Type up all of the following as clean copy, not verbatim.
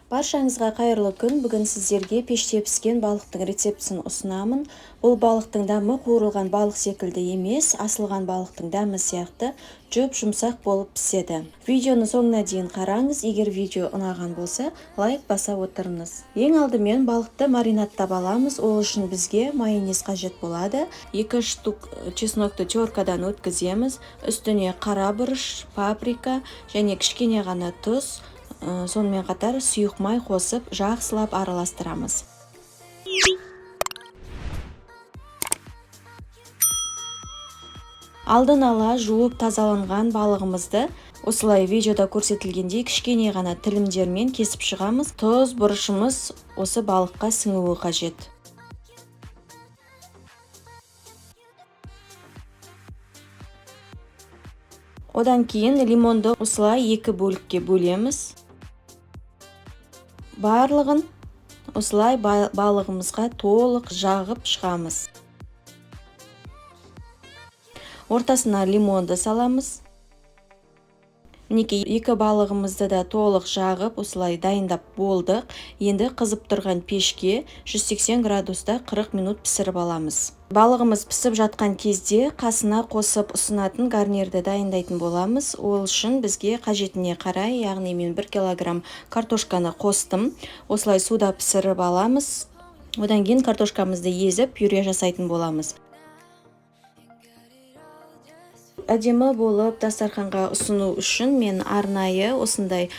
Баршаңызға қайырлы күн. Бүгін сіздерге пеште піскен балықтың рецептісін ұсынамын. Бұл балықтың дәмі қуырылған балық секілді емес, асылған балықтың дәмі сияқты жұмсақ болып піседі. Видеоны соңына дейін қараңыз. Егер видео ұнаған болса, лайк баса отырыңыз. Ең алдымен балықты маринадтап аламыз. Ол үшін бізге майонез қажет болады. 2 штук чеснокты теркадан өткіземіз. Үстіне қара бұрыш, паприка және кішкене ғана тұз, сонымен қатар сұйық май қосып жақсылап араластырамыз. Алдын ала жуып тазаланған балығымызды осылай видеода көрсетілгендей кішкене ғана тілімдермен кесіп шығамыз. Тұз, бұрышымыз осы балыққа сіңуі қажет. Одан кейін лимонды осылай 2 бөлікке бөлеміз. Барлығын осылай балығымызға толық жағып шығамыз. Ортасына лимонды саламыз. Мінекей 2 балығымызды да толық жағып осылай дайындап болдық. Енді қызып тұрған пешке 180 градуста 40 минут пісіріп аламыз. Балығымыз пісіп жатқан кезде қасына қосып ұсынатын гарнирді дайындайтын боламыз. Ол үшін бізге қажетіне қарай, яғни мен 1 килограмм картошканы қостым. Осылай суда пісіріп аламыз. Одан кейін картошкамызды езіп пюре жасайтын боламыз. Әдемі болып дастарханға ұсыну үшін мен арнайы осындай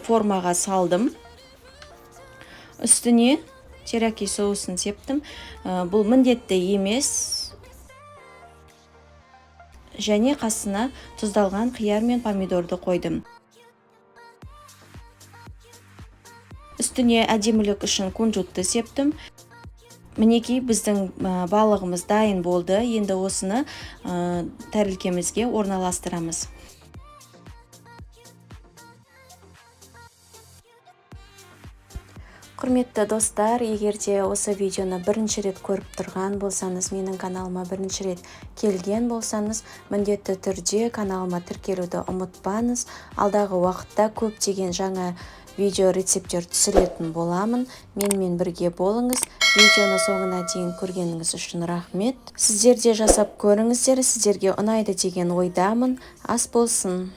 формаға салдым. Үстіне терияки соусын септім. Бұл міндетті емес. Және қасына тұздалған қияр мен помидорды қойдым. Үстіне әдемілік үшін кунжутты септім. Мінекей біздің балығымыз дайын болды. Енді осыны тәрелкемізге орналастырамыз. Құрметті достар, егер де осы видеоны бірінші рет көріп тұрған болсаңыз, менің каналыма бірінші рет келген болсаңыз, міндетті түрде каналыма тіркелуді ұмытпаңыз. Алдағы уақытта көптеген жаңа видео рецептер түсіретін боламын. Менімен бірге болыңыз. Видеоны соңына дейін көргеніңіз үшін рахмет. Сіздер де жасап көріңіздер. Сіздерге ұнайды деген ойдамын. Ас болсын.